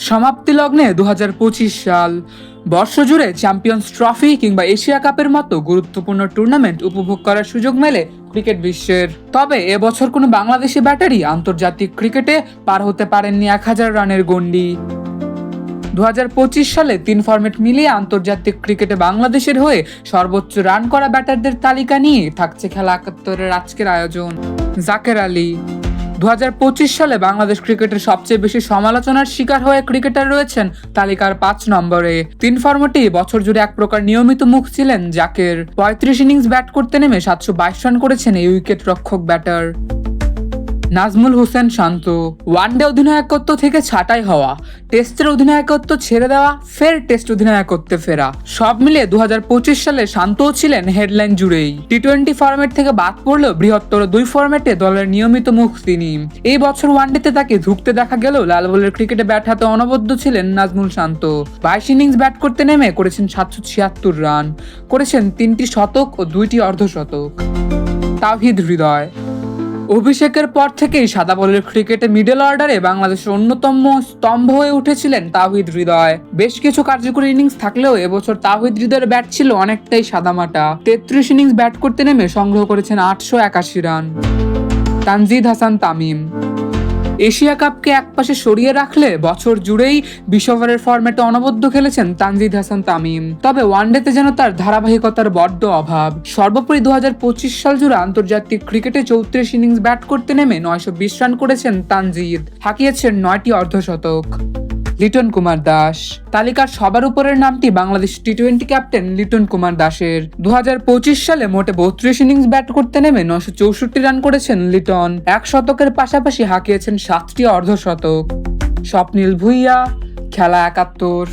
সমাপ্তি লগ্নে 2025 সাল বর্ষজুড়ে চ্যাম্পিয়ন্স ট্রফি কিংবা এশিয়া কাপের মতো গুরুত্বপূর্ণ টুর্নামেন্ট উপভোগ করার সুযোগ মেলে ক্রিকেট বিশ্বের। তবে এবছর কোনো বাংলাদেশি ব্যাটারি আন্তর্জাতিক ক্রিকেটে পার হতে পারেননি 1000 রানের গণ্ডি। 2025 সালে 3 ফরম্যাট মিলিয়ে আন্তর্জাতিক ক্রিকেটে বাংলাদেশের হয়ে সর্বোচ্চ রান করা ব্যাটারদের তালিকা নিয়ে থাকছে খেলা 71-এর আজকের আয়োজন। জাকের আলী। 2025 সালে বাংলাদেশ ক্রিকেটের সবচেয়ে বেশি সমালোচনার শিকার হয়ে ক্রিকেটার রয়েছেন তালিকার 5 নম্বরে। 3 ফরম্যাটেই বছর জুড়ে এক প্রকার নিয়মিত মুখ ছিলেন জাকের। 35 ইনিংস ব্যাট করতে নেমে 722 রান করেছেন এই উইকেট রক্ষক ব্যাটার। নাজমুল হোসেন শান্ত। ওয়ানডে অধিনায়কত্ব থেকে ছাঁটাই হওয়া, টেস্টের অধিনায়কত্ব ছেড়ে দেওয়া, ফের টেস্ট অধিনায়কত্বে ফেরা, সব মিলিয়ে 2025 সালে শান্তও ছিলেন হেডলাইন জুড়েই। টি-20 ফরম্যাট থেকে বাদ পড়লেও বৃহত্তর 2 ফরম্যাটে দলের নিয়মিত মুখ তিনি। এই বছর ওয়ানডেতে তাকে ধুঁকতে দেখা গেলেও লাল বলের ক্রিকেটে ব্যাট হাতে অনবদ্য ছিলেন নাজমুল শান্ত। 22 ইনিংস ব্যাট করতে নেমে করেছেন 776 রান, করেছেন 3টি শতক ও 2টি অর্ধশতক। তাওহিদ হৃদয়। অভিষেকের পর থেকেই সাদা বলের ক্রিকেটে মিডল অর্ডারে বাংলাদেশের অন্যতম স্তম্ভ হয়ে উঠেছিলেন তাওহিদ হৃদয়। বেশ কিছু কার্যকরী ইনিংস থাকলেও এবছর তাওহিদ হৃদয়ের ব্যাট ছিল অনেকটাই সাদামাটা। 33 ইনিংস ব্যাট করতে নেমে সংগ্রহ করেছেন 881 রান। তানজিদ হাসান তামিম। এশিয়া কাপকে একপাশে সরিয়ে রাখলে বছর জুড়েই 20 ওভারের ফরম্যাটে অনবদ্য খেলেছেন তানজিদ হাসান তামিম। তবে ওয়ানডেতে যেন তার ধারাবাহিকতার বড্ড অভাব। সর্বোপরি 2025 সাল জুড়ে আন্তর্জাতিক ক্রিকেটে 34 ইনিংস ব্যাট করতে নেমে 920 রান করেছেন তানজিদ, হাঁকিয়েছেন 9টি অর্ধশতক। লিটন কুমার দাস। তালিকার সবার উপরের নামটি বাংলাদেশ টি-20 ক্যাপ্টেন লিটন কুমার দাসের। 2025 সালে মোটে 32 ইনিংস ব্যাট করতে নেমে 964 রান করেছেন লিটন। 1 শতকের পাশাপাশি হাঁকিয়েছেন 7টি অর্ধশতক। স্বপ্নিল ভুঁইয়া। খেলা 71।